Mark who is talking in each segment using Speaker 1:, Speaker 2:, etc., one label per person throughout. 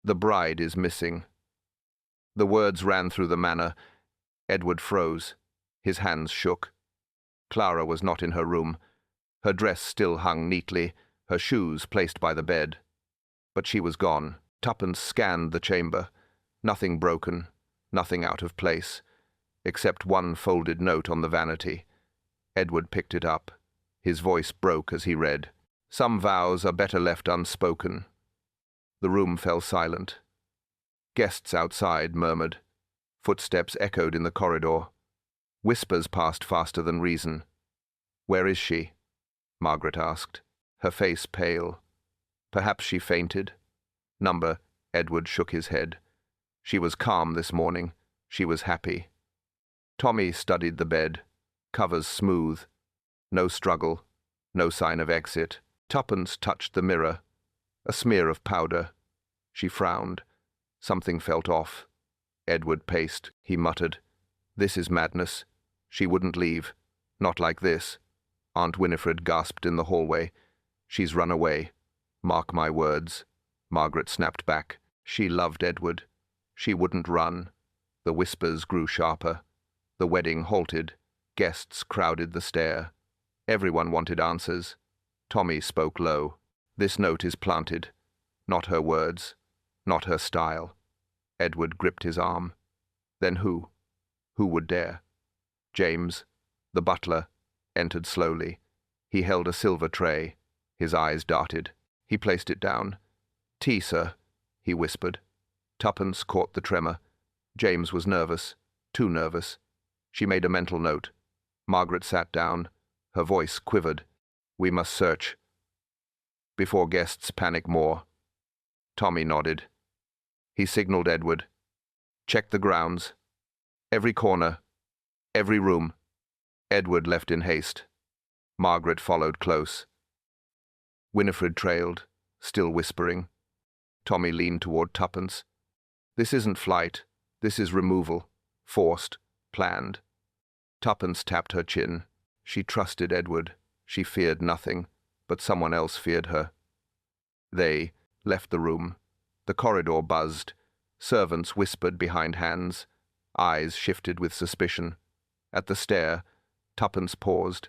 Speaker 1: The bride is missing. The words ran through the manor. Edward froze. His hands shook. Clara was not in her room. Her dress still hung neatly, her shoes placed by the bed. But she was gone. Tuppence scanned the chamber. Nothing broken, nothing out of place, except one folded note on the vanity. Edward picked it up. His voice broke as he read. "Some vows are better left unspoken." The room fell silent. Guests outside murmured. Footsteps echoed in the corridor. Whispers passed faster than reason. "Where is she?" Margaret asked, her face pale. Perhaps she fainted. Number, Edward shook his head. She was calm this morning. She was happy. Tommy studied the bed, covers smooth. No struggle, no sign of exit. Tuppence touched the mirror. A smear of powder. She frowned. Something felt off. Edward paced. He muttered, "This is madness. She wouldn't leave. Not like this." Aunt Winifred gasped in the hallway. "She's run away. Mark my words." Margaret snapped back. She loved Edward. She wouldn't run. The whispers grew sharper. The wedding halted. Guests crowded the stair. Everyone wanted answers. Tommy spoke low. "This note is planted. Not her words. Not her style." Edward gripped his arm. Then who? Who would dare? James, the butler, entered slowly. He held a silver tray. His eyes darted. He placed it down. "Tea, sir," he whispered. Tuppence caught the tremor. James was nervous. Too nervous. She made a mental note. Margaret sat down. Her voice quivered. "We must search before guests panic more." Tommy nodded. He signaled Edward. "Check the grounds. Every corner. Every room." Edward left in haste. Margaret followed close. Winifred trailed, still whispering. Tommy leaned toward Tuppence. "This isn't flight. This is removal. Forced. Planned." Tuppence tapped her chin. She trusted Edward. She feared nothing, but someone else feared her. They left the room. The corridor buzzed. Servants whispered behind hands. Eyes shifted with suspicion. At the stair, Tuppence paused.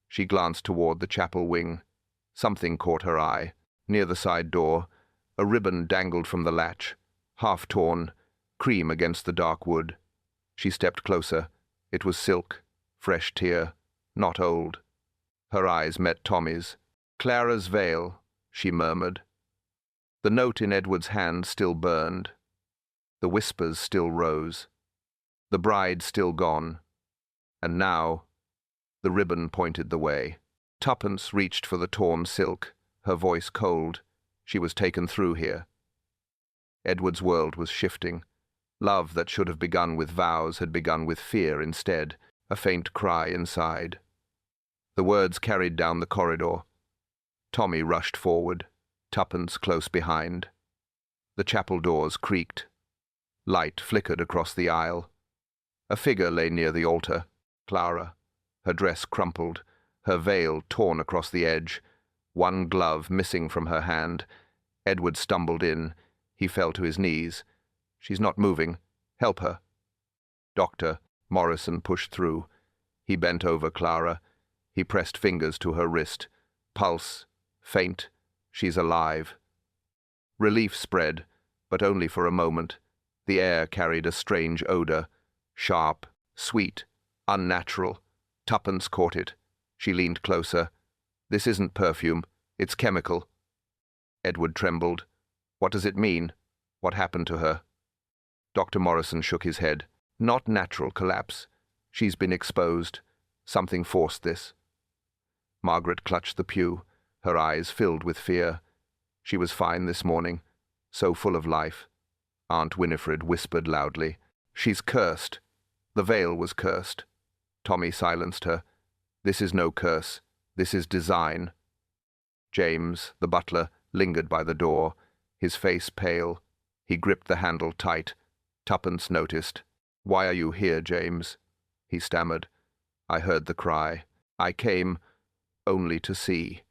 Speaker 1: She glanced toward the chapel wing. Something caught her eye. Near the side door, a ribbon dangled from the latch, half torn, cream against the dark wood. She stepped closer. It was silk, fresh tear, not old. Her eyes met Tommy's. "Clara's veil," she murmured. The note in Edward's hand still burned. The whispers still rose. The bride still gone. And now, the ribbon pointed the way. Tuppence reached for the torn silk, her voice cold. She was taken through here. Edward's world was shifting. Love that should have begun with vows had begun with fear instead, a faint cry inside. The words carried down the corridor. Tommy rushed forward, Tuppence close behind. The chapel doors creaked. Light flickered across the aisle. A figure lay near the altar, Clara, her dress crumpled, her veil torn across the edge, one glove missing from her hand. Edward stumbled in. He fell to his knees. "She's not moving. Help her." "Doctor," Morrison pushed through. He bent over Clara. He pressed fingers to her wrist. Pulse. Faint. She's alive. Relief spread, but only for a moment. The air carried a strange odor. Sharp, sweet, unnatural. Tuppence caught it. She leaned closer. "This isn't perfume. It's chemical." Edward trembled. "What does it mean? What happened to her?" Dr. Morrison shook his head. "Not natural collapse. She's been exposed. Something forced this." Margaret clutched the pew, her eyes filled with fear. She was fine this morning, so full of life. Aunt Winifred whispered loudly, "She's cursed." The veil was cursed. Tommy silenced her. "This is no curse. This is design." James, the butler, lingered by the door, his face pale. He gripped the handle tight. Tuppence noticed. "Why are you here, James?" he stammered. "I heard the cry. I came only to see."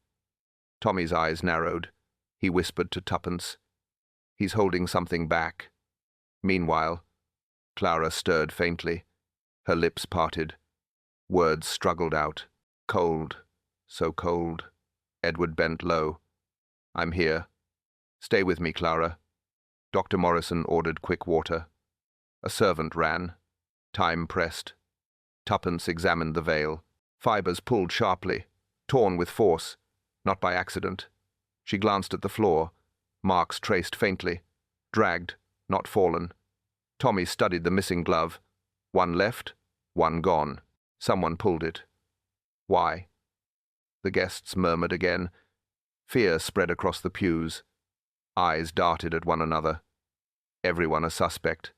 Speaker 1: Tommy's eyes narrowed. He whispered to Tuppence. He's holding something back. Meanwhile, Clara stirred faintly. Her lips parted. Words struggled out. Cold. So cold. Edward bent low. I'm here. Stay with me, Clara. Dr. Morrison ordered quick water. A servant ran. Time pressed. Tuppence examined the veil. Fibers pulled sharply, torn with force, not by accident. She glanced at the floor. Marks traced faintly. Dragged, not fallen. Tommy studied the missing glove. One left, one gone. Someone pulled it. Why? The guests murmured again. Fear spread across the pews. Eyes darted at one another. Everyone a suspect.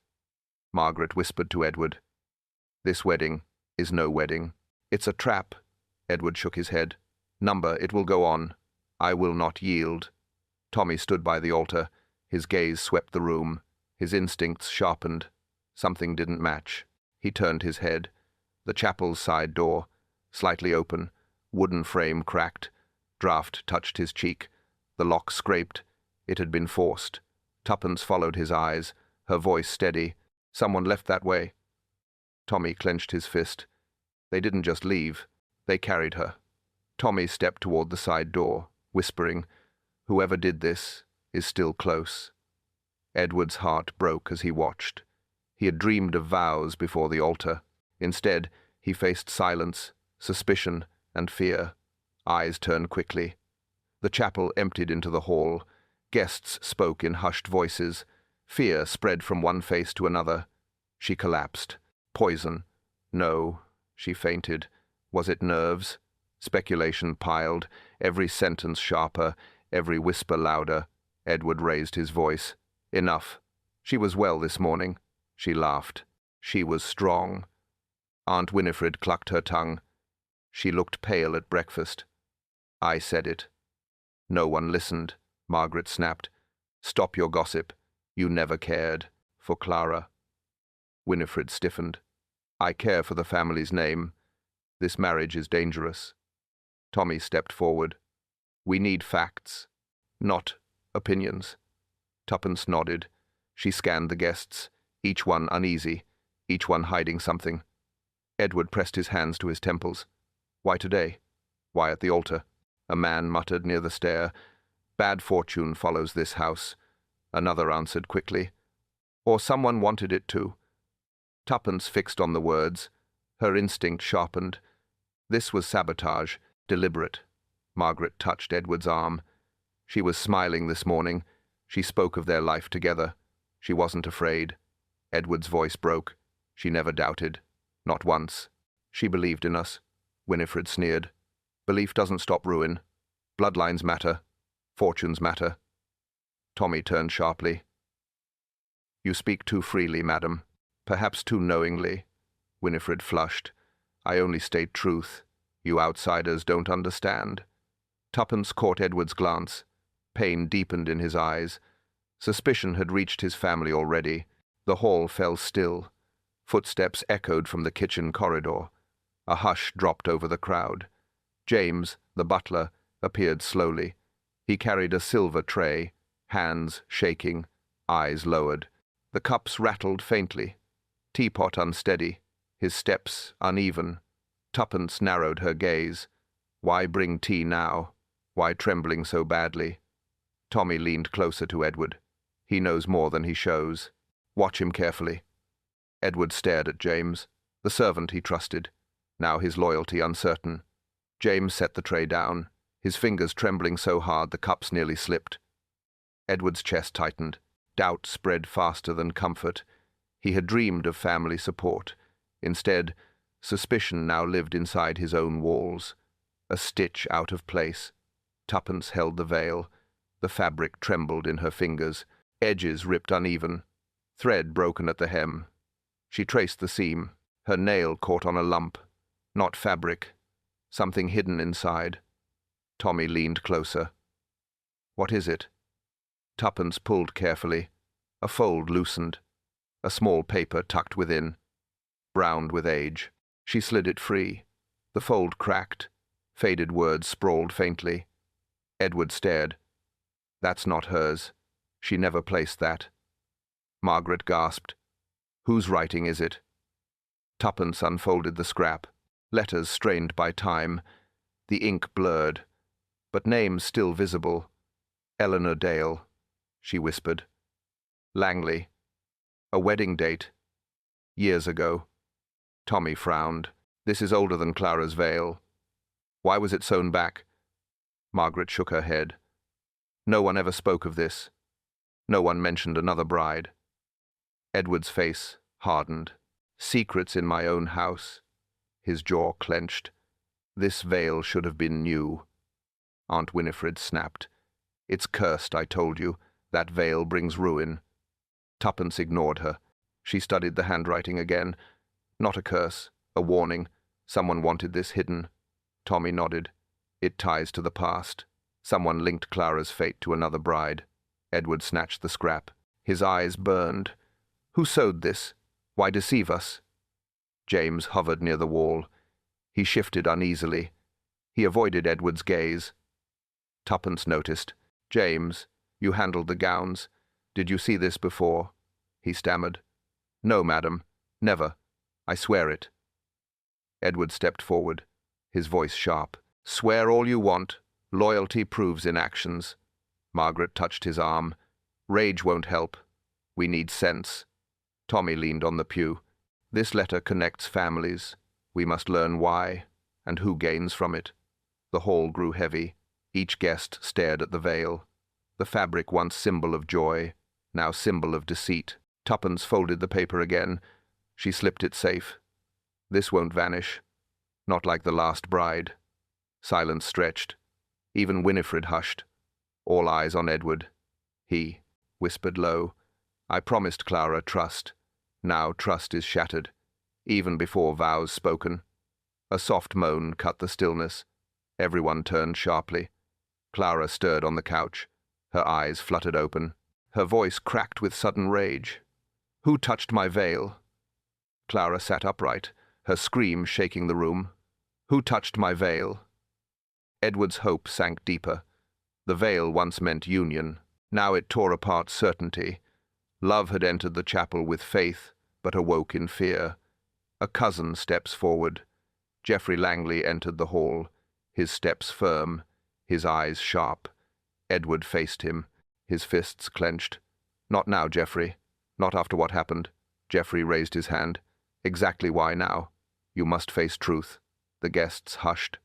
Speaker 1: Margaret whispered to Edward. This wedding is no wedding. It's a trap. Edward shook his head. Number, it will go on. I will not yield. Tommy stood by the altar. His gaze swept the room. His instincts sharpened. Something didn't match. He turned his head. The chapel's side door, slightly open, wooden frame cracked. Draught touched his cheek. The lock scraped. It had been forced. Tuppence followed his eyes, her voice steady. Someone left that way. Tommy clenched his fist. They didn't just leave. They carried her. Tommy stepped toward the side door, whispering, Whoever did this is still close. Edward's heart broke as he watched. He had dreamed of vows before the altar. Instead, he faced silence, suspicion, and fear. Eyes turned quickly. The chapel emptied into the hall. Guests spoke in hushed voices. Fear spread from one face to another. She collapsed. Poison. No, she fainted. Was it nerves? Speculation piled, every sentence sharper, every whisper louder. Edward raised his voice. Enough. She was well this morning. She laughed. She was strong. Aunt Winifred clucked her tongue. She looked pale at breakfast. I said it. No one listened. Margaret snapped. Stop your gossip. You never cared. For Clara. Winifred stiffened. I care for the family's name. This marriage is dangerous. Tommy stepped forward. We need facts, not opinions. Tuppence nodded. She scanned the guests, each one uneasy, each one hiding something. Edward pressed his hands to his temples. Why today? Why at the altar? A man muttered near the stair. Bad fortune follows this house. Another answered quickly. Or someone wanted it to. Tuppence fixed on the words. Her instinct sharpened. This was sabotage, deliberate. Margaret touched Edward's arm. She was smiling this morning. She spoke of their life together. She wasn't afraid. Edward's voice broke. She never doubted. Not once. She believed in us. Winifred sneered. Belief doesn't stop ruin. Bloodlines matter. Fortunes matter. Tommy turned sharply. You speak too freely, madam. Perhaps too knowingly. Winifred flushed. I only state truth. You outsiders don't understand. Tuppence caught Edward's glance. Pain deepened in his eyes. Suspicion had reached his family already. The hall fell still. Footsteps echoed from the kitchen corridor. A hush dropped over the crowd. James, the butler, appeared slowly. He carried a silver tray, hands shaking, eyes lowered. The cups rattled faintly. Teapot unsteady, his steps uneven. Tuppence narrowed her gaze. Why bring tea now? Why trembling so badly? Tommy leaned closer to Edward. He knows more than he shows. Watch him carefully. Edward stared at James, the servant he trusted. Now his loyalty uncertain. James set the tray down, his fingers trembling so hard the cups nearly slipped. Edward's chest tightened. Doubt spread faster than comfort. He had dreamed of family support. Instead, suspicion now lived inside his own walls. A stitch out of place. Tuppence held the veil. The fabric trembled in her fingers. Edges ripped uneven. Thread broken at the hem. She traced the seam. Her nail caught on a lump. Not fabric. Something hidden inside. Tommy leaned closer. What is it? Tuppence pulled carefully. A fold loosened. A small paper tucked within. Browned with age. She slid it free. The fold cracked. Faded words sprawled faintly. Edward stared. That's not hers. She never placed that. Margaret gasped. Whose writing is it? Tuppence unfolded the scrap, letters strained by time, the ink blurred, but names still visible. Eleanor Dale, she whispered. Langley. A wedding date. Years ago. Tommy frowned. This is older than Clara's veil. Why was it sewn back? Margaret shook her head. No one ever spoke of this. No one mentioned another bride. Edward's face hardened. Secrets in my own house. His jaw clenched. This veil should have been new. Aunt Winifred snapped. It's cursed, I told you. That veil brings ruin. Tuppence ignored her. She studied the handwriting again. Not a curse, a warning. Someone wanted this hidden. Tommy nodded. It ties to the past. Someone linked Clara's fate to another bride. Edward snatched the scrap. His eyes burned. Who sewed this? Why deceive us? James hovered near the wall. He shifted uneasily. He avoided Edward's gaze. Tuppence noticed. James, you handled the gowns. Did you see this before? He stammered. No, madam. Never. I swear it. Edward stepped forward, his voice sharp. Swear all you want. Loyalty proves in actions. Margaret touched his arm. Rage won't help. We need sense. Tommy leaned on the pew. This letter connects families. We must learn why, and who gains from it. The hall grew heavy. Each guest stared at the veil. The fabric once symbol of joy, now symbol of deceit. Tuppence folded the paper again. She slipped it safe. This won't vanish. Not like the last bride. Silence stretched. Even Winifred hushed. All eyes on Edward. He whispered low, I promised Clara trust. Now trust is shattered, even before vows spoken. A soft moan cut the stillness. Everyone turned sharply. Clara stirred on the couch. Her eyes fluttered open. Her voice cracked with sudden rage. Who touched my veil? Clara sat upright, her scream shaking the room. Who touched my veil? Edward's hope sank deeper. The veil once meant union. Now it tore apart certainty. Love had entered the chapel with faith, but awoke in fear. A cousin steps forward. Geoffrey Langley entered the hall, his steps firm, his eyes sharp. Edward faced him, his fists clenched. Not now, Geoffrey. Not after what happened. Geoffrey raised his hand. Exactly why now? You must face truth. The guests hushed.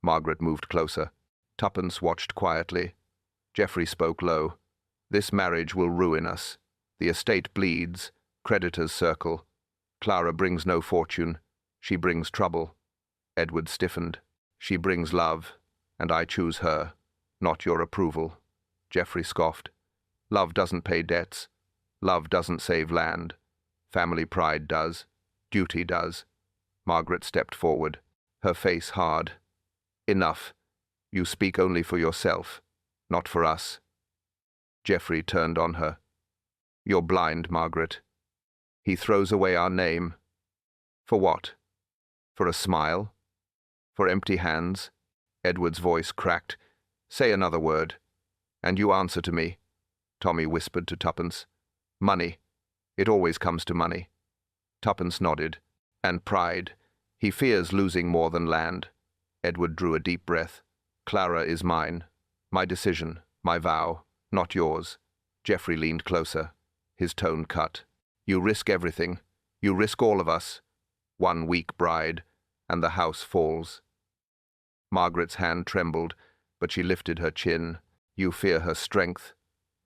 Speaker 1: Margaret moved closer. Tuppence watched quietly. Geoffrey spoke low. This marriage will ruin us. The estate bleeds. Creditors circle. Clara brings no fortune. She brings trouble. Edward stiffened. She brings love, and I choose her, not your approval. Geoffrey scoffed. Love doesn't pay debts. Love doesn't save land. Family pride does. Duty does. Margaret stepped forward, her face hard. Enough. You speak only for yourself, not for us. Geoffrey turned on her. You're blind, Margaret. He throws away our name. For what? For a smile? For empty hands? Edward's voice cracked. Say another word. And you answer to me. Tommy whispered to Tuppence. Money. It always comes to money. Tuppence nodded. And pride. He fears losing more than land. Edward drew a deep breath. Clara is mine. My decision. My vow. Not yours. Geoffrey leaned closer. His tone cut. You risk everything. You risk all of us. One weak bride, and the house falls. Margaret's hand trembled, but she lifted her chin. You fear her strength,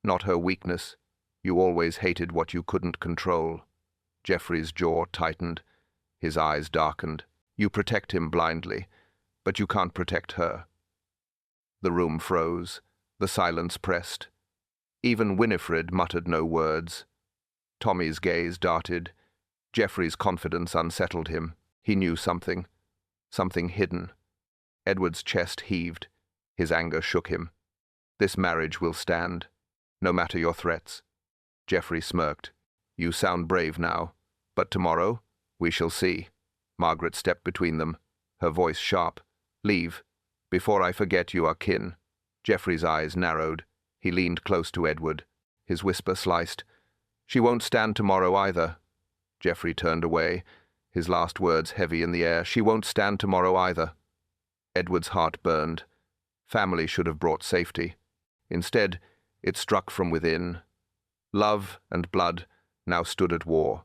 Speaker 1: not her weakness. You always hated what you couldn't control. Geoffrey's jaw tightened. His eyes darkened. You protect him blindly, but you can't protect her. The room froze. The silence pressed. Even Winifred muttered no words. Tommy's gaze darted. Geoffrey's confidence unsettled him. He knew something. Something hidden. Edward's chest heaved. His anger shook him. This marriage will stand, no matter your threats. Geoffrey smirked. You sound brave now, but tomorrow we shall see. Margaret stepped between them, her voice sharp. Leave, before I forget you are kin. Geoffrey's eyes narrowed. He leaned close to Edward, his whisper sliced. "She won't stand tomorrow either." Geoffrey turned away, his last words heavy in the air. "She won't stand tomorrow either." Edward's heart burned. Family should have brought safety. Instead, it struck from within. Love and blood now stood at war,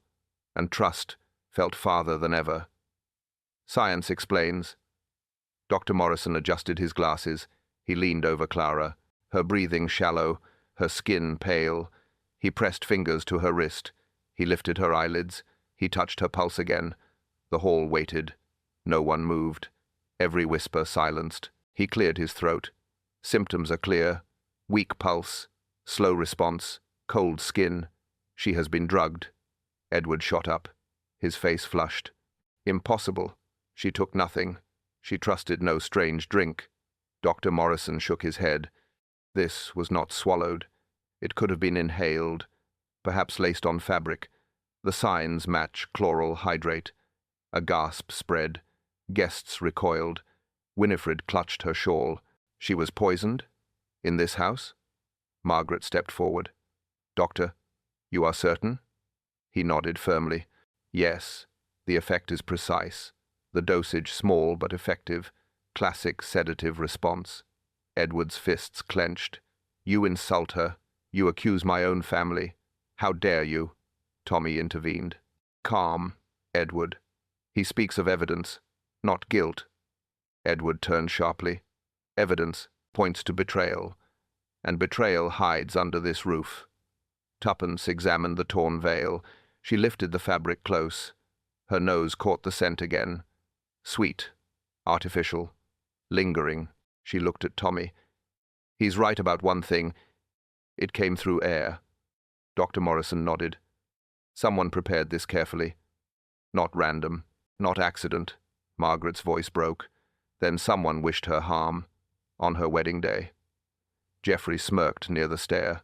Speaker 1: and trust felt farther than ever. "Science explains." Dr. Morrison adjusted his glasses. He leaned over Clara, her breathing shallow, her skin pale. He pressed fingers to her wrist. He lifted her eyelids. He touched her pulse again. The hall waited. No one moved. Every whisper silenced. He cleared his throat. "Symptoms are clear. Weak pulse, slow response, cold skin. She has been drugged." Edward shot up. His face flushed. "Impossible. She took nothing. She trusted no strange drink." Dr. Morrison shook his head. This was not swallowed. It could have been inhaled, perhaps laced on fabric. The signs match chloral hydrate. A gasp spread. Guests recoiled. Winifred clutched her shawl. She was poisoned? In this house? Margaret stepped forward. "Doctor, you are certain?" He nodded firmly. "Yes, the effect is precise. The dosage small but effective. Classic sedative response." Edward's fists clenched. "You insult her. You accuse my own family. How dare you?" Tommy intervened. "Calm, Edward. He speaks of evidence, not guilt." Edward turned sharply. "Evidence points to betrayal, and betrayal hides under this roof." Tuppence examined the torn veil. She lifted the fabric close. Her nose caught the scent again. Sweet, artificial, lingering. She looked at Tommy. "He's right about one thing. It came through air." Dr. Morrison nodded. "Someone prepared this carefully. Not random, not accident." Margaret's voice broke. "Then someone wished her harm. On her wedding day." Geoffrey smirked near the stair.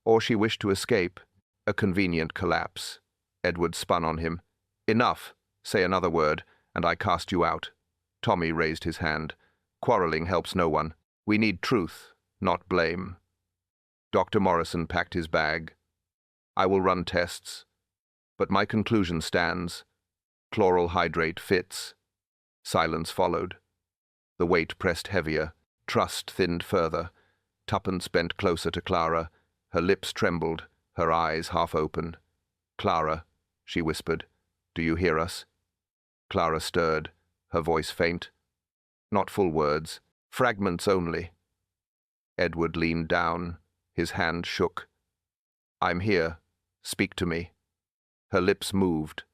Speaker 1: "Or she wished to escape. A convenient collapse." Edward spun on him. "Enough. Say another word, and I cast you out." Tommy raised his hand. "Quarreling helps no one. We need truth, not blame." Dr. Morrison packed his bag. "I will run tests, but my conclusion stands. Chloral hydrate fits." Silence followed. The weight pressed heavier. Trust thinned further. Tuppence bent closer to Clara. Her lips trembled, her eyes half open. "Clara," she whispered, "do you hear us?" Clara stirred, her voice faint. Not full words, fragments only. Edward leaned down. His hand shook. "I'm here. Speak to me." Her lips moved,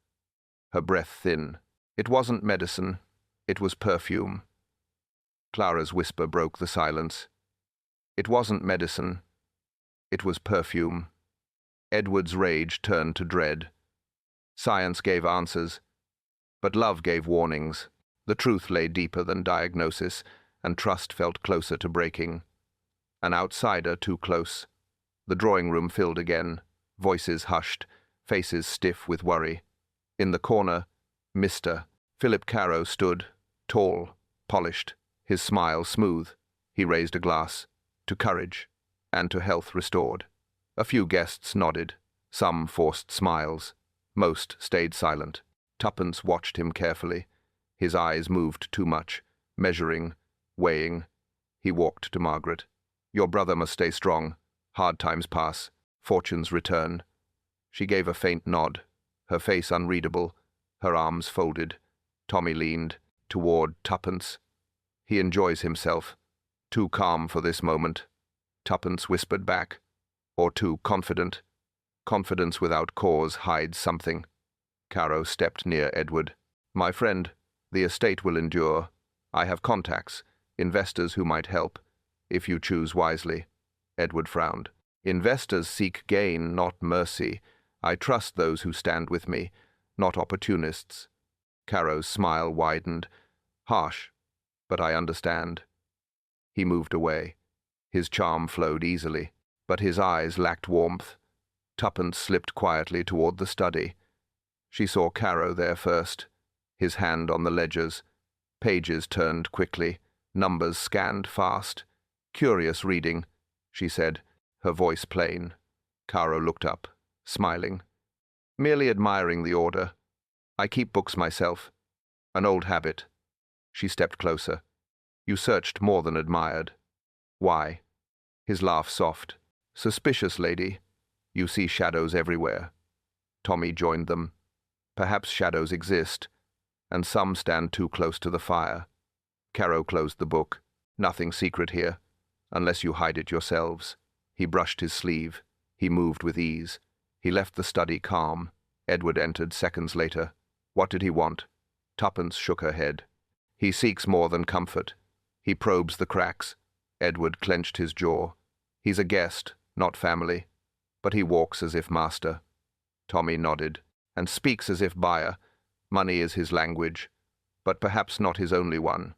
Speaker 1: her breath thin. It wasn't medicine. It was perfume. Clara's whisper broke the silence. It wasn't medicine. It was perfume. Edward's rage turned to dread. Science gave answers, but love gave warnings. The truth lay deeper than diagnosis, and trust felt closer to breaking. An outsider too close. The drawing room filled again, voices hushed, faces stiff with worry. In the corner, Mr. Philip Caro stood, tall, polished, his smile smooth. He raised a glass, to courage, and to health restored. A few guests nodded, some forced smiles. Most stayed silent. Tuppence watched him carefully. His eyes moved too much, measuring, weighing. He walked to Margaret. "Your brother must stay strong. Hard times pass. Fortunes return." She gave a faint nod, her face unreadable, her arms folded. Tommy leaned toward Tuppence. "He enjoys himself. Too calm for this moment." Tuppence whispered back. "Or too confident. Confidence without cause hides something." Caro stepped near Edward. "My friend, the estate will endure. I have contacts, investors who might help, if you choose wisely." Edward frowned. "Investors seek gain, not mercy. I trust those who stand with me, not opportunists." Caro's smile widened. "Harsh, but I understand." He moved away. His charm flowed easily, but his eyes lacked warmth. Tuppence slipped quietly toward the study. She saw Caro there first, his hand on the ledgers. Pages turned quickly, numbers scanned fast. "Curious reading," she said, her voice plain. Caro looked up, smiling. Merely admiring the order. I keep books myself. An old habit. She stepped closer. You searched more than admired. Why? His laugh soft. Suspicious, lady. You see shadows everywhere. Tommy joined them. Perhaps shadows exist, and some stand too close to the fire. Caro closed the book. Nothing secret here, unless you hide it yourselves. He brushed his sleeve. He moved with ease. He left the study calm. Edward entered seconds later. What did he want? Tuppence shook her head. He seeks more than comfort. He probes the cracks. Edward clenched his jaw. He's a guest, not family, but he walks as if master. Tommy nodded, and speaks as if buyer. Money is his language, but perhaps not his only one.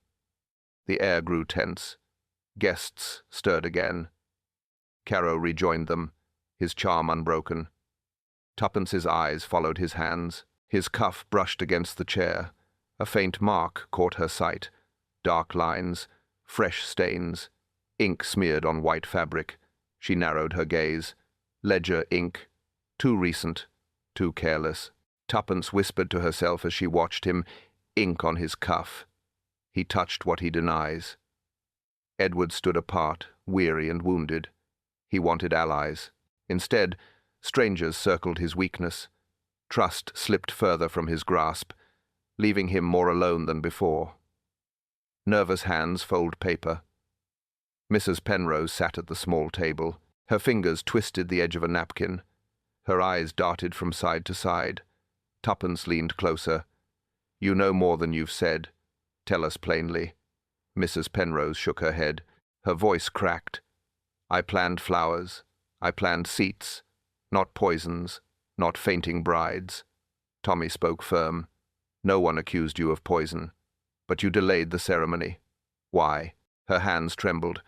Speaker 1: The air grew tense. Guests stirred again. Caro rejoined them, his charm unbroken. Tuppence's eyes followed his hands. His cuff brushed against the chair. A faint mark caught her sight. Dark lines, fresh stains, ink smeared on white fabric. She narrowed her gaze. Ledger ink. Too recent, too careless. Tuppence whispered to herself as she watched him. Ink on his cuff. He touched what he denies. Edward stood apart, weary and wounded. He wanted allies. Instead, strangers circled his weakness. Trust slipped further from his grasp, leaving him more alone than before. Nervous hands fold paper. Mrs. Penrose sat at the small table. Her fingers twisted the edge of a napkin. Her eyes darted from side to side. Tuppence leaned closer. You know more than you've said. Tell us plainly. Mrs. Penrose shook her head. Her voice cracked. I planned flowers. I planned seats. Not poisons. Not fainting brides. Tommy spoke firm. No one accused you of poison. But you delayed the ceremony. Why? Her hands trembled.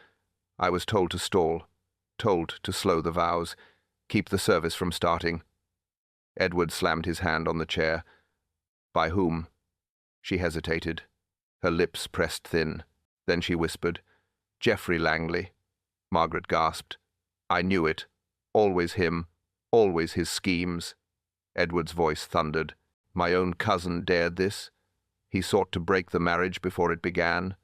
Speaker 1: I was told to stall. Told to slow the vows. Keep the service from starting. Edward slammed his hand on the chair. By whom? She hesitated. Her lips pressed thin. Then she whispered, Geoffrey Langley. Margaret gasped. I knew it. Always him. Always his schemes. Edward's voice thundered. My own cousin dared this. He sought to break the marriage before it began.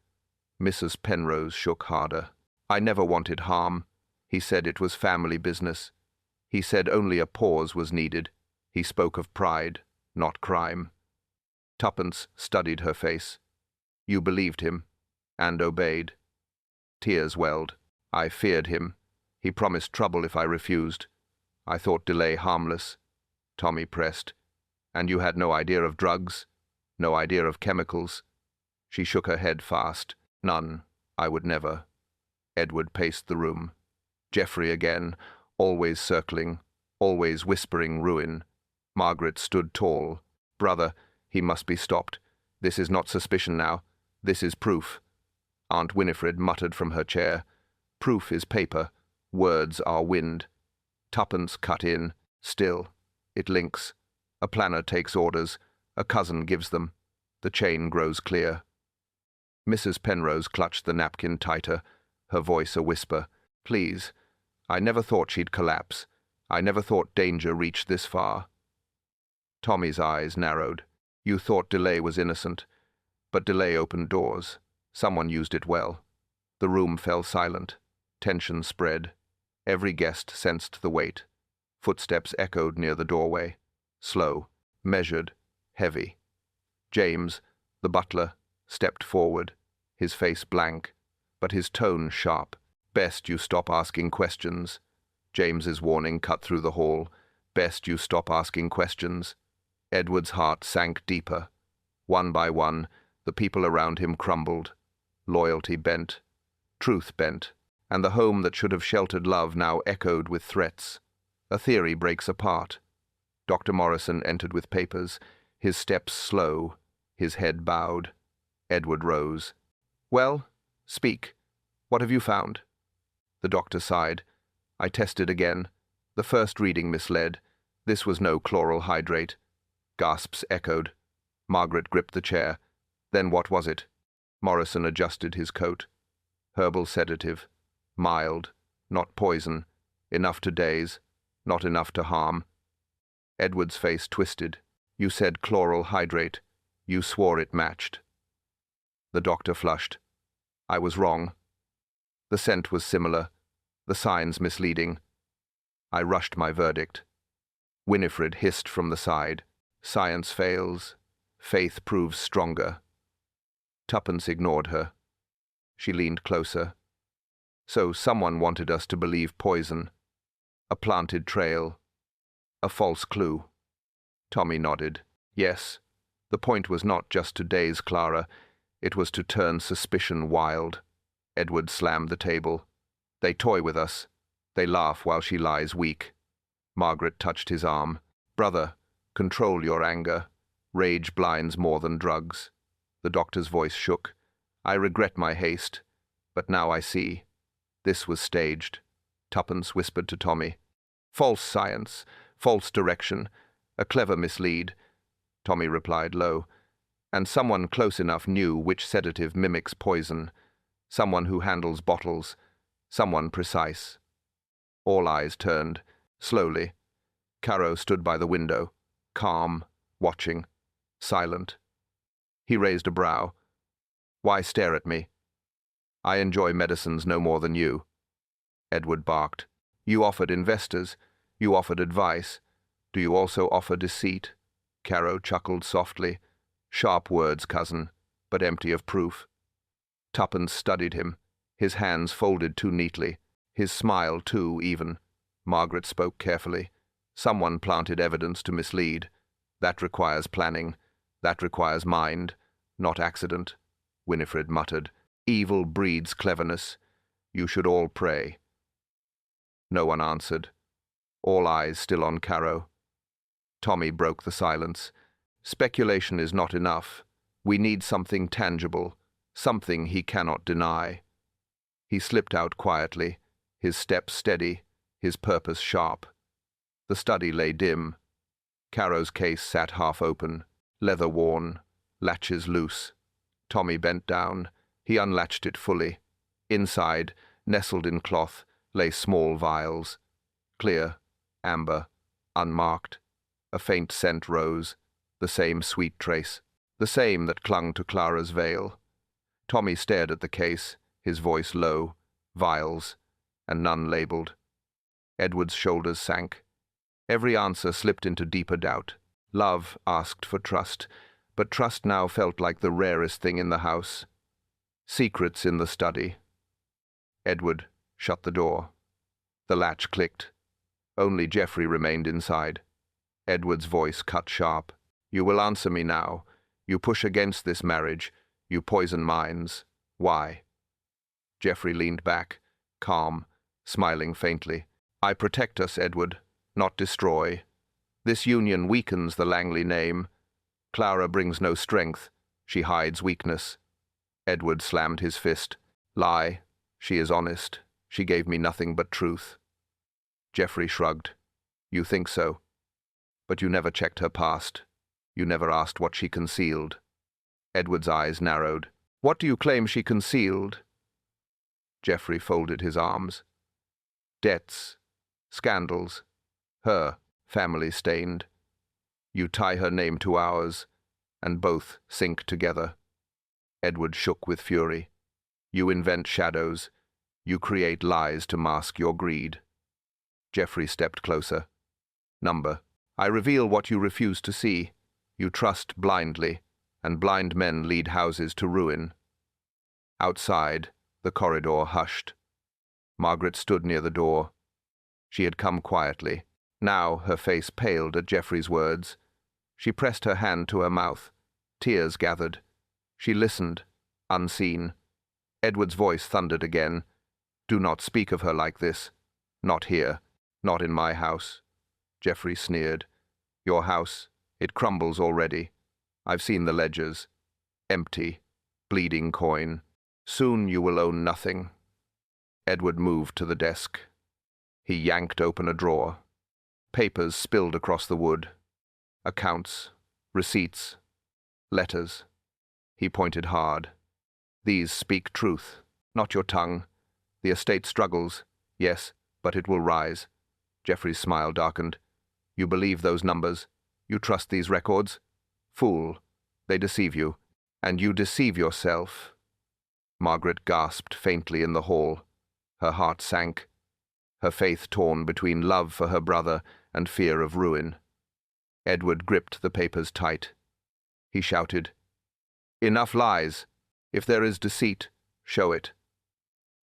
Speaker 1: Mrs. Penrose shook harder. I never wanted harm. He said it was family business. He said only a pause was needed. He spoke of pride, not crime. Tuppence studied her face. You believed him, and obeyed. Tears welled. I feared him. He promised trouble if I refused. I thought delay harmless. Tommy pressed. And you had no idea of drugs? No idea of chemicals? She shook her head fast. None. I would never. Edward paced the room. Geoffrey again, always circling, always whispering ruin. Margaret stood tall. Brother, he must be stopped. This is not suspicion now. This is proof. Aunt Winifred muttered from her chair. Proof is paper. Words are wind. Tuppence cut in. Still. It links. A planner takes orders. A cousin gives them. The chain grows clear. Mrs. Penrose clutched the napkin tighter, her voice a whisper. Please. I never thought she'd collapse. I never thought danger reached this far. Tommy's eyes narrowed. You thought delay was innocent. But delay opened doors. Someone used it well. The room fell silent. Tension spread. Every guest sensed the weight. Footsteps echoed near the doorway. Slow, measured, heavy. James, the butler, stepped forward, his face blank, but his tone sharp. Best you stop asking questions. James's warning cut through the hall. Best you stop asking questions. Edward's heart sank deeper. One by one, the people around him crumbled. Loyalty bent. Truth bent. And the home that should have sheltered love now echoed with threats. A theory breaks apart. Dr. Morrison entered with papers, his steps slow, his head bowed. Edward rose. Well, speak. What have you found? The doctor sighed. I tested again. The first reading misled. This was no chloral hydrate. Gasps echoed. Margaret gripped the chair. Then what was it? Morrison adjusted his coat. Herbal sedative. Mild. Not poison. Enough to daze. Not enough to harm. Edward's face twisted. You said chloral hydrate. You swore it matched. The doctor flushed. I was wrong. The scent was similar, the signs misleading. I rushed my verdict. Winifred hissed from the side. Science fails. Faith proves stronger. Tuppence ignored her. She leaned closer. So someone wanted us to believe poison. A planted trail. A false clue. Tommy nodded. Yes, the point was not just to daze Clara, it was to turn suspicion wild. Edward slammed the table. They toy with us. They laugh while she lies weak. Margaret touched his arm. Brother, control your anger. Rage blinds more than drugs. The doctor's voice shook. I regret my haste, but now I see. This was staged. Tuppence whispered to Tommy. False science, false direction, a clever mislead. Tommy replied low. And someone close enough knew which sedative mimics poison. Someone who handles bottles. Someone precise. All eyes turned. Slowly. Caro stood by the window, calm, watching, silent. He raised a brow. Why stare at me? I enjoy medicines no more than you. Edward barked. You offered investors. You offered advice. Do you also offer deceit? Caro chuckled softly. Sharp words, cousin, but empty of proof. Tuppence studied him, his hands folded too neatly, his smile too even. Margaret spoke carefully. Someone planted evidence to mislead. That requires planning. That requires mind, not accident. Winifred muttered. Evil breeds cleverness. You should all pray. No one answered. All eyes still on Caro. Tommy broke the silence. Speculation is not enough. We need something tangible, something he cannot deny. He slipped out quietly, his step steady, his purpose sharp. The study lay dim. Caro's case sat half open, leather worn, latches loose. Tommy bent down. He unlatched it fully. Inside, nestled in cloth, lay small vials. Clear, amber, unmarked. A faint scent rose, the same sweet trace, the same that clung to Clara's veil. Tommy stared at the case, his voice low, vials, and none labelled. Edward's shoulders sank. Every answer slipped into deeper doubt. Love asked for trust, but trust now felt like the rarest thing in the house. Secrets in the study. Edward shut the door. The latch clicked. Only Geoffrey remained inside. Edward's voice cut sharp. You will answer me now. You push against this marriage. You poison minds. Why? Geoffrey leaned back, calm, smiling faintly. I protect us, Edward, not destroy. This union weakens the Langley name. Clara brings no strength. She hides weakness. Edward slammed his fist. Lie. She is honest. She gave me nothing but truth. Geoffrey shrugged. You think so. But you never checked her past. You never asked what she concealed. Edward's eyes narrowed. What do you claim she concealed? Geoffrey folded his arms. Debts. Scandals. Her family stained. You tie her name to ours, and both sink together. Edward shook with fury. You invent shadows. You create lies to mask your greed. Geoffrey stepped closer. Number. I reveal what you refuse to see. You trust blindly, and blind men lead houses to ruin. Outside, the corridor hushed. Margaret stood near the door. She had come quietly. Now her face paled at Geoffrey's words. She pressed her hand to her mouth. Tears gathered. She listened, unseen. Edward's voice thundered again. Do not speak of her like this. Not here. Not in my house. Geoffrey sneered. Your house, it crumbles already. I've seen the ledgers. Empty. Bleeding coin. Soon you will own nothing. Edward moved to the desk. He yanked open a drawer. Papers spilled across the wood. Accounts. Receipts. Letters. He pointed hard. These speak truth, not your tongue. The estate struggles, yes, but it will rise. Geoffrey's smile darkened. You believe those numbers? You trust these records? Fool. They deceive you. And you deceive yourself. Margaret gasped faintly in the hall. Her heart sank, her faith torn between love for her brother and fear of ruin. Edward gripped the papers tight. He shouted, "Enough lies! If there is deceit, show it."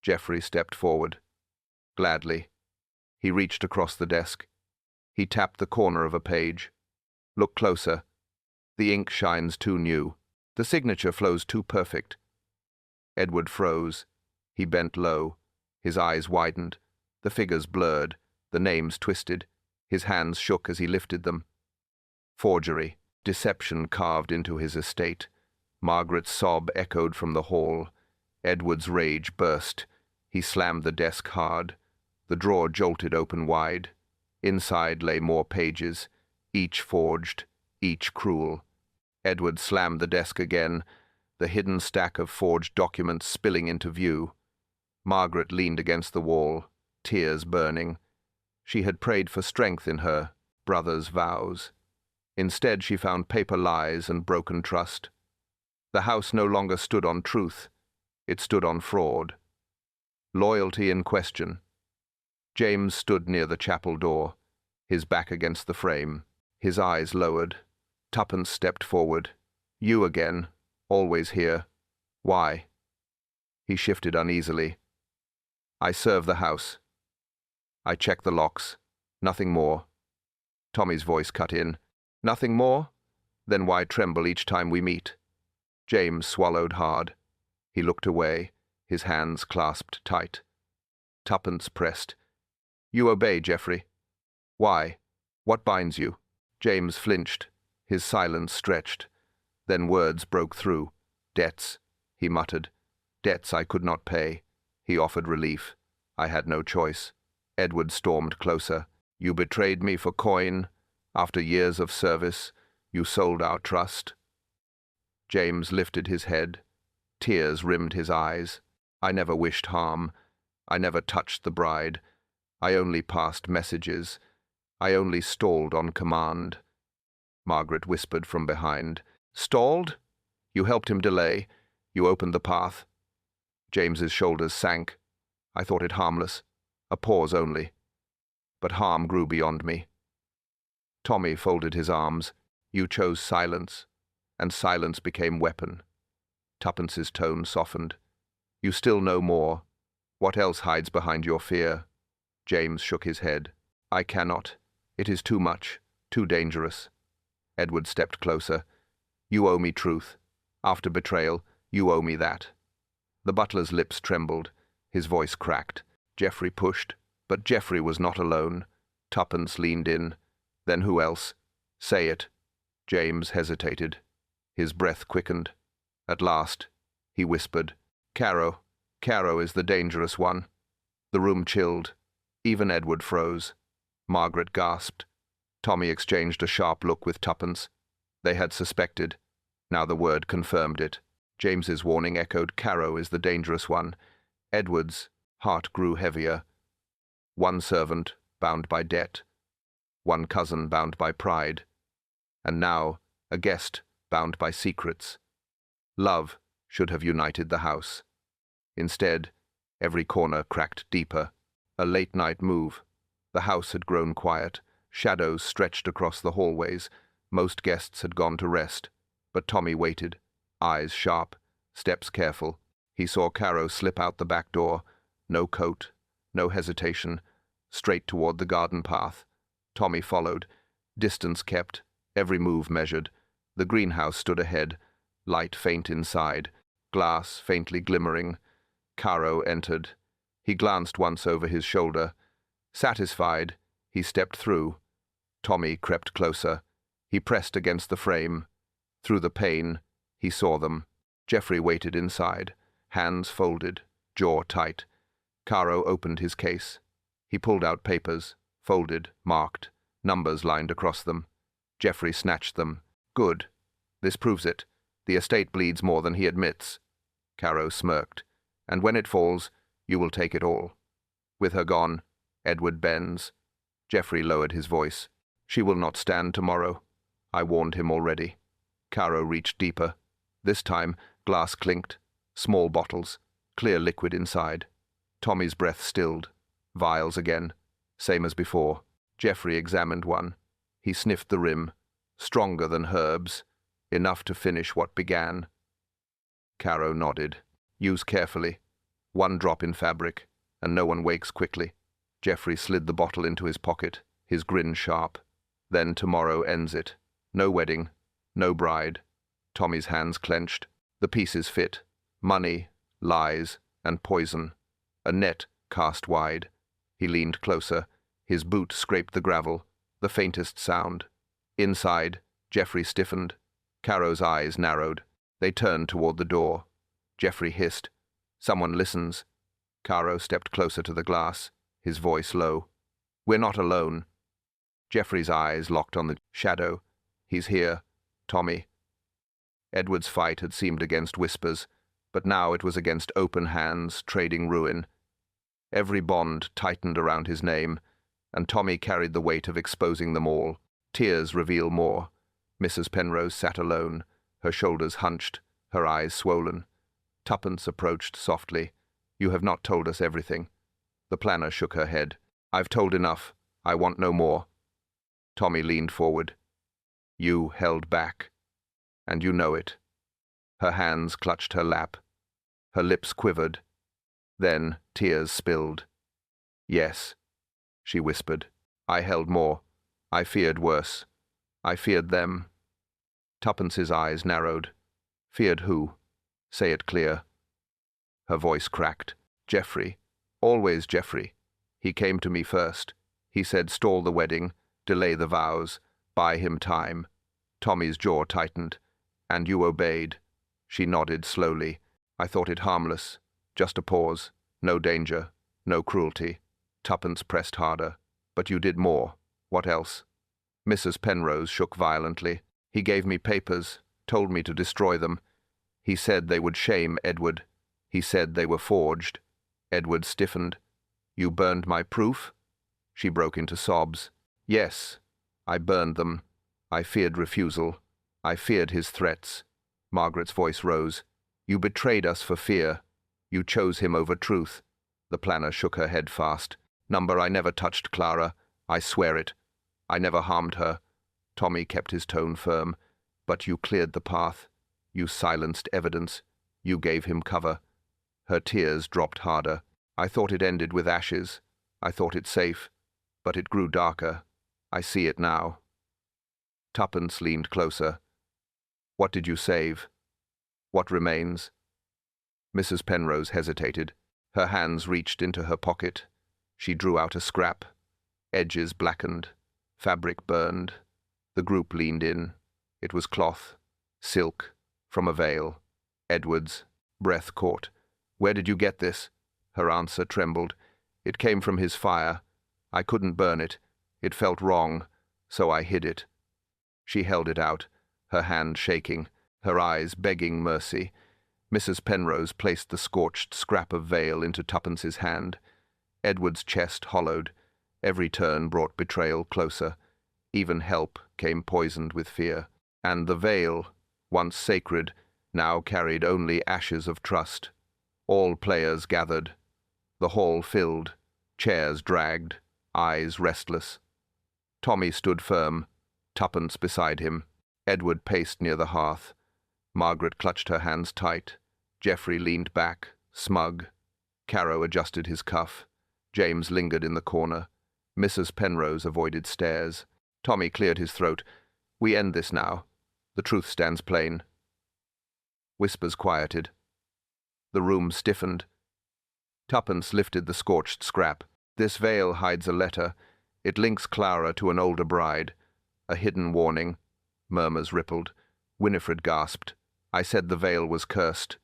Speaker 1: Geoffrey stepped forward. Gladly. He reached across the desk. He tapped the corner of a page. Look closer. The ink shines too new. The signature flows too perfect. Edward froze. He bent low. His eyes widened. The figures blurred. The names twisted. His hands shook as he lifted them. Forgery. Deception carved into his estate. Margaret's sob echoed from the hall. Edward's rage burst. He slammed the desk hard. The drawer jolted open wide. Inside lay more pages, each forged, each cruel. Edward slammed the desk again, the hidden stack of forged documents spilling into view. Margaret leaned against the wall, tears burning. She had prayed for strength in her brother's vows. Instead, she found paper lies and broken trust. The house no longer stood on truth. It stood on fraud. Loyalty in question. James stood near the chapel door, his back against the frame, his eyes lowered. Tuppence stepped forward. "You again, always here. Why?" He shifted uneasily. "I serve the house. I check the locks. Nothing more." Tommy's voice cut in. "Nothing more? Then why tremble each time we meet?" James swallowed hard. He looked away, his hands clasped tight. Tuppence pressed. "You obey, Geoffrey. Why? What binds you?" James flinched, his silence stretched. Then words broke through. "Debts," he muttered. "Debts I could not pay." He offered relief. "I had no choice." Edward stormed closer. "You betrayed me for coin. After years of service, you sold our trust." James lifted his head. Tears rimmed his eyes. "I never wished harm. I never touched the bride. I only passed messages. I only stalled on command." Margaret whispered from behind. "Stalled? You helped him delay. You opened the path." James's shoulders sank. "I thought it harmless. A pause only. But harm grew beyond me." Tommy folded his arms. "You chose silence, and silence became weapon." Tuppence's tone softened. "You still know more. What else hides behind your fear?" James shook his head. "I cannot. It is too much, too dangerous." Edward stepped closer. "You owe me truth. After betrayal, you owe me that." The butler's lips trembled. His voice cracked. Geoffrey pushed, but Geoffrey was not alone. Tuppence leaned in. "Then who else? Say it." James hesitated. His breath quickened. At last, he whispered, "Caro. Caro is the dangerous one." The room chilled. Even Edward froze. Margaret gasped. Tommy exchanged a sharp look with Tuppence. They had suspected. Now the word confirmed it. James's warning echoed, "Caro is the dangerous one." Edward's heart grew heavier. One servant, bound by debt. One cousin, bound by pride. And now, a guest, bound by secrets. Love should have united the house. Instead, every corner cracked deeper. A late-night move. The house had grown quiet. Shadows stretched across the hallways. Most guests had gone to rest. But Tommy waited, eyes sharp, steps careful. He saw Caro slip out the back door. No coat, no hesitation. Straight toward the garden path. Tommy followed. Distance kept, every move measured. The greenhouse stood ahead, light faint inside, glass faintly glimmering. Caro entered. He glanced once over his shoulder. Satisfied, he stepped through. Tommy crept closer. He pressed against the frame. Through the pane, he saw them. Geoffrey waited inside, hands folded, jaw tight. Caro opened his case. He pulled out papers, folded, marked, numbers lined across them. Geoffrey snatched them. "Good. This proves it. The estate bleeds more than he admits." Caro smirked. "And when it falls, you will take it all." With her gone, Edward bends. Geoffrey lowered his voice. She will not stand tomorrow. I warned him already. Caro reached deeper. This time, glass clinked. Small bottles. Clear liquid inside. Tommy's breath stilled. Vials again. Same as before. Geoffrey examined one. He sniffed the rim. Stronger than herbs. Enough to finish what began. Caro nodded. Use carefully. 1 drop in fabric, and no one wakes quickly. Geoffrey slid the bottle into his pocket, his grin sharp. Then tomorrow ends it. No wedding. No bride. Tommy's hands clenched. The pieces fit. Money, lies, and poison. A net cast wide. He leaned closer. His boot scraped the gravel. The faintest sound. Inside, Geoffrey stiffened. Caro's eyes narrowed. They turned toward the door. Geoffrey hissed. Someone listens. Caro stepped closer to the glass, his voice low. We're not alone. Geoffrey's eyes locked on the shadow. He's here, Tommy. Edward's fight had seemed against whispers, but now it was against open hands, trading ruin. Every bond tightened around his name, and Tommy carried the weight of exposing them all. Tears reveal more. Mrs. Penrose sat alone, her shoulders hunched, her eyes swollen. Tuppence approached softly. You have not told us everything. The planner shook her head. I've told enough. I want no more. Tommy leaned forward. You held back. And you know it. Her hands clutched her lap. Her lips quivered. Then tears spilled. Yes, she whispered. I held more. I feared worse. I feared them. Tuppence's eyes narrowed. Feared who? Say it clear. Her voice cracked. Geoffrey. Always Geoffrey. He came to me first. He said stall the wedding, delay the vows, buy him time. Tommy's jaw tightened. And you obeyed. She nodded slowly. I thought it harmless. Just a pause. No danger. No cruelty. Tuppence pressed harder. But you did more. What else? Mrs. Penrose shook violently. He gave me papers, told me to destroy them. He said they would shame Edward. He said they were forged. Edward stiffened. You burned my proof? She broke into sobs. Yes, I burned them. I feared refusal. I feared his threats. Margaret's voice rose. You betrayed us for fear. You chose him over truth. The planner shook her head fast. Number, I never touched Clara. I swear it. I never harmed her. Tommy kept his tone firm. But you cleared the path. You silenced evidence. You gave him cover. Her tears dropped harder. I thought it ended with ashes. I thought it safe. But it grew darker. I see it now. Tuppence leaned closer. What did you save? What remains? Mrs. Penrose hesitated. Her hands reached into her pocket. She drew out a scrap. Edges blackened. Fabric burned. The group leaned in. It was cloth. Silk. From a veil. Edward's. Breath caught. Where did you get this? Her answer trembled. It came from his fire. I couldn't burn it. It felt wrong, so I hid it. She held it out, her hand shaking, her eyes begging mercy. Mrs. Penrose placed the scorched scrap of veil into Tuppence's hand. Edward's chest hollowed. Every turn brought betrayal closer. Even help came poisoned with fear. And the veil, once sacred, now carried only ashes of trust. All players gathered. The hall filled, chairs dragged, eyes restless. Tommy stood firm, Tuppence beside him. Edward paced near the hearth. Margaret clutched her hands tight. Geoffrey leaned back, smug. Caro adjusted his cuff. James lingered in the corner. Mrs. Penrose avoided stares. Tommy cleared his throat. We end this now. The truth stands plain. Whispers quieted. The room stiffened. Tuppence lifted the scorched scrap. This veil hides a letter. It links Clara to an older bride. A hidden warning. Murmurs rippled. Winifred gasped. I said the veil was cursed.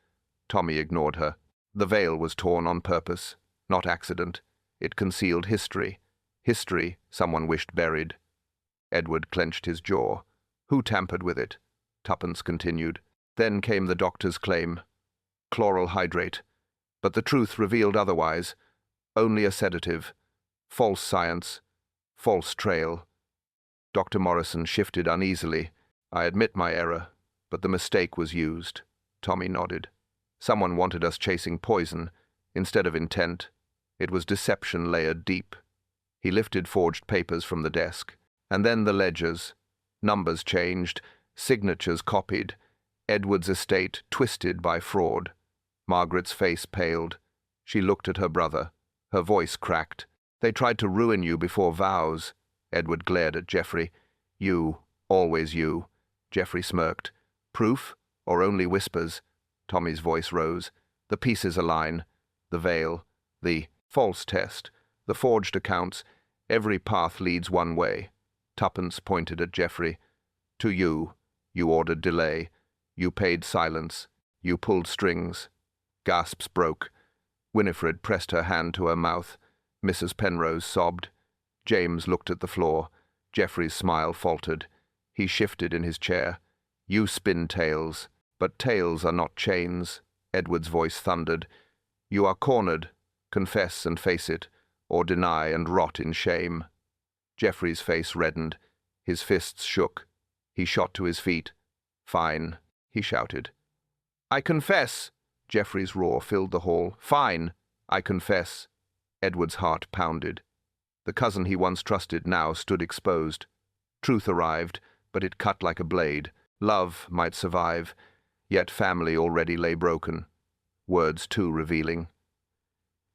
Speaker 1: Tommy ignored her. The veil was torn on purpose, not accident. It concealed history. History someone wished buried. Edward clenched his jaw. Who tampered with it? Tuppence continued. Then came the doctor's claim. Chloral hydrate. But the truth revealed otherwise. Only a sedative. False science. False trail. Dr. Morrison shifted uneasily. I admit my error, but the mistake was used. Tommy nodded. Someone wanted us chasing poison instead of intent. It was deception layered deep. He lifted forged papers from the desk. And then the ledgers. Numbers changed, signatures copied. Edward's estate twisted by fraud. Margaret's face paled. She looked at her brother. Her voice cracked. They tried to ruin you before vows. Edward glared at Geoffrey. You, always you. Geoffrey smirked. Proof, or only whispers? Tommy's voice rose. The pieces align. The veil, the false test, the forged accounts. Every path leads one way. Tuppence pointed at Geoffrey. To you. You ordered delay. You paid silence. You pulled strings. Gasps broke. Winifred pressed her hand to her mouth. Mrs. Penrose sobbed. James looked at the floor. Geoffrey's smile faltered. He shifted in his chair. You spin tales, but tales are not chains. Edward's voice thundered. You are cornered. Confess and face it, or deny and rot in shame. Geoffrey's face reddened. His fists shook. He shot to his feet. Fine, he shouted. I confess! Geoffrey's roar filled the hall. Fine, I confess. Edward's heart pounded. The cousin he once trusted now stood exposed. Truth arrived, but it cut like a blade. Love might survive, yet family already lay broken. Words too revealing.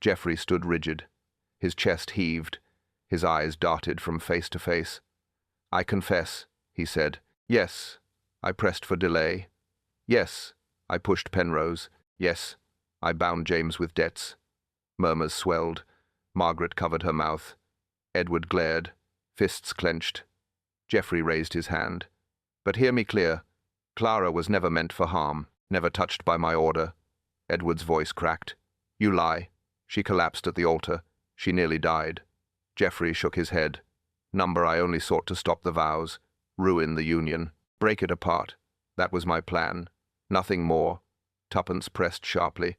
Speaker 1: Geoffrey stood rigid. His chest heaved. His eyes darted from face to face. I confess, he said. Yes, I pressed for delay. Yes, I pushed Penrose. Yes, I bound James with debts. Murmurs swelled. Margaret covered her mouth. Edward glared, fists clenched. Geoffrey raised his hand. But hear me clear. Clara was never meant for harm, never touched by my order. Edward's voice cracked. You lie. She collapsed at the altar. She nearly died. Geoffrey shook his head. Number, I only sought to stop the vows, ruin the union, break it apart. That was my plan. Nothing more. Tuppence pressed sharply.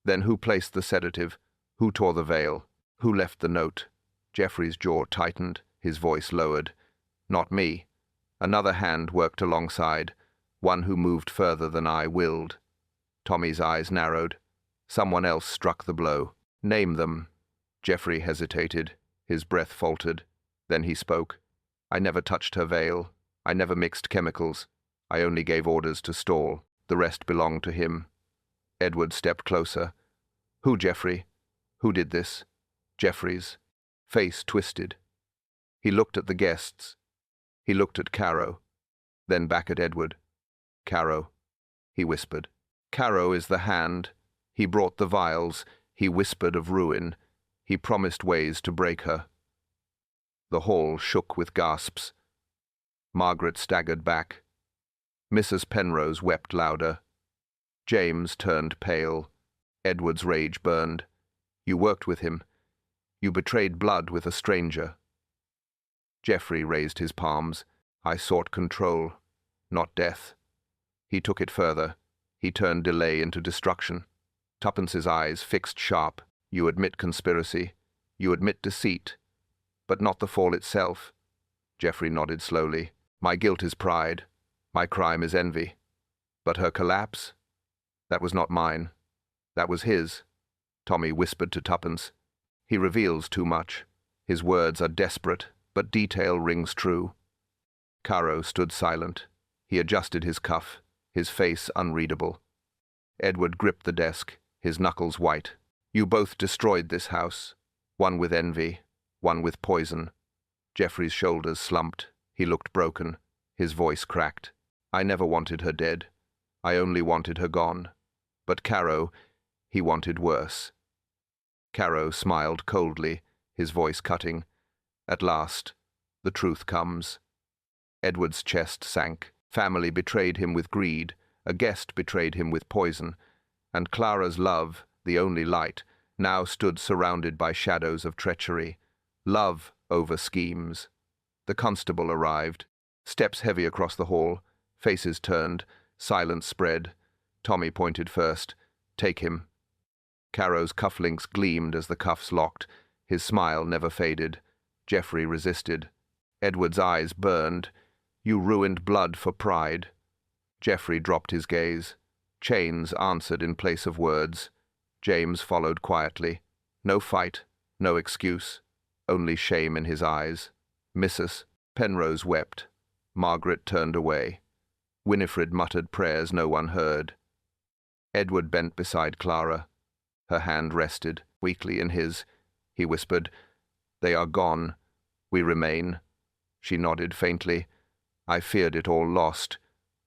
Speaker 1: Then who placed the sedative? Who tore the veil? Who left the note? Geoffrey's jaw tightened, his voice lowered. Not me. Another hand worked alongside, one who moved further than I willed. Tommy's eyes narrowed. Someone else struck the blow. Name them. Geoffrey hesitated. His breath faltered. Then he spoke. I never touched her veil. I never mixed chemicals. I only gave orders to stall. The rest belonged to him. Edward stepped closer. Who, Geoffrey? Who did this? Geoffrey's face twisted. He looked at the guests. He looked at Caro, then back at Edward. Caro, he whispered. Caro is the hand. He brought the vials. He whispered of ruin. He promised ways to break her. The hall shook with gasps. Margaret staggered back. Mrs. Penrose wept louder. James turned pale. Edward's rage burned. You worked with him. You betrayed blood with a stranger. Geoffrey raised his palms. I sought control, not death. He took it further. He turned delay into destruction. Tuppence's eyes fixed sharp. You admit conspiracy. You admit deceit. But not the fall itself. Geoffrey nodded slowly. My guilt is pride. My crime is envy. But her collapse? That was not mine. That was his. Tommy whispered to Tuppence. He reveals too much. His words are desperate, but detail rings true. Caro stood silent. He adjusted his cuff, his face unreadable. Edward gripped the desk, his knuckles white. You both destroyed this house, one with envy, one with poison. Geoffrey's shoulders slumped. He looked broken. His voice cracked. I never wanted her dead. I only wanted her gone. But Caro, he wanted worse. Caro smiled coldly, his voice cutting. At last, the truth comes. Edward's chest sank. Family betrayed him with greed. A guest betrayed him with poison. And Clara's love, the only light, now stood surrounded by shadows of treachery. Love over schemes. The constable arrived. Steps heavy across the hall. Faces turned. Silence spread. Tommy pointed first. Take him. Caro's cufflinks gleamed as the cuffs locked. His smile never faded. Geoffrey resisted. Edward's eyes burned. You ruined blood for pride. Geoffrey dropped his gaze. Chains answered in place of words. James followed quietly. No fight, no excuse, only shame in his eyes. Mrs. Penrose wept. Margaret turned away. Winifred muttered prayers no one heard. Edward bent beside Clara. Her hand rested weakly in his. He whispered, "They are gone. We remain." She nodded faintly. "I feared it all lost,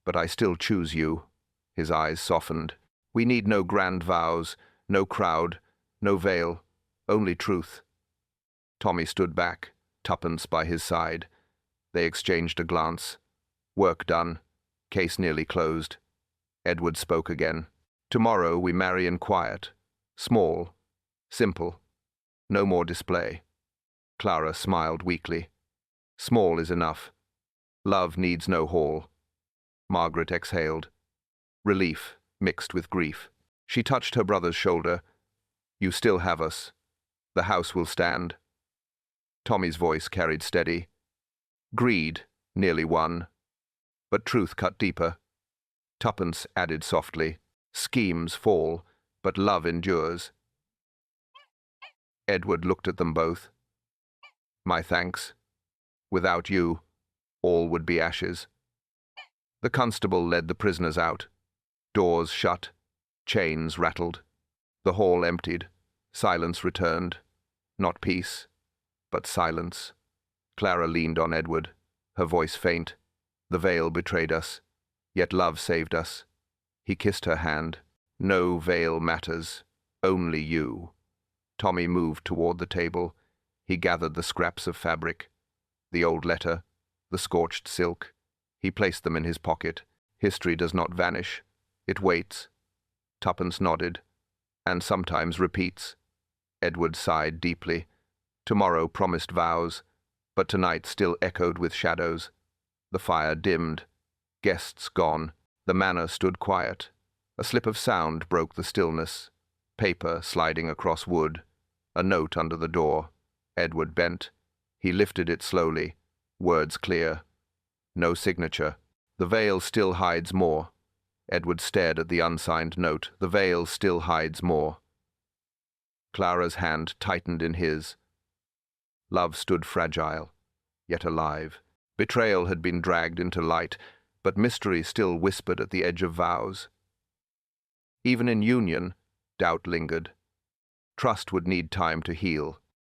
Speaker 1: but I still choose you." His eyes softened. "We need no grand vows, no crowd, no veil, only truth." Tommy stood back, Tuppence by his side. They exchanged a glance. Work done. Case nearly closed. Edward spoke again. "Tomorrow we marry in quiet. Small. Simple. No more display." Clara smiled weakly. "Small is enough. Love needs no hall." Margaret exhaled. Relief mixed with grief. She touched her brother's shoulder. "You still have us. The house will stand." Tommy's voice carried steady. "Greed nearly won, but truth cut deeper." Tuppence added softly, "Schemes fall, but love endures." Edward looked at them both. "My thanks. Without you, all would be ashes." The constable led the prisoners out. Doors shut. Chains rattled. The hall emptied. Silence returned. Not peace, but silence. Clara leaned on Edward, her voice faint. "The veil betrayed us, yet love saved us." He kissed her hand. "No veil matters, only you." Tommy moved toward the table. He gathered the scraps of fabric, the old letter, the scorched silk. He placed them in his pocket. History does not vanish. It waits. Tuppence nodded, and sometimes repeats. Edward sighed deeply. Tomorrow promised vows, but tonight still echoed with shadows. The fire dimmed. Guests gone. The manor stood quiet. A slip of sound broke the stillness. Paper sliding across wood. A note under the door. Edward bent. He lifted it slowly. Words clear. No signature. "The veil still hides more." Edward stared at the unsigned note. "The veil still hides more." Clara's hand tightened in his. Love stood fragile, yet alive. Betrayal had been dragged into light, but mystery still whispered at the edge of vows. Even in union, doubt lingered. Trust would need time to heal.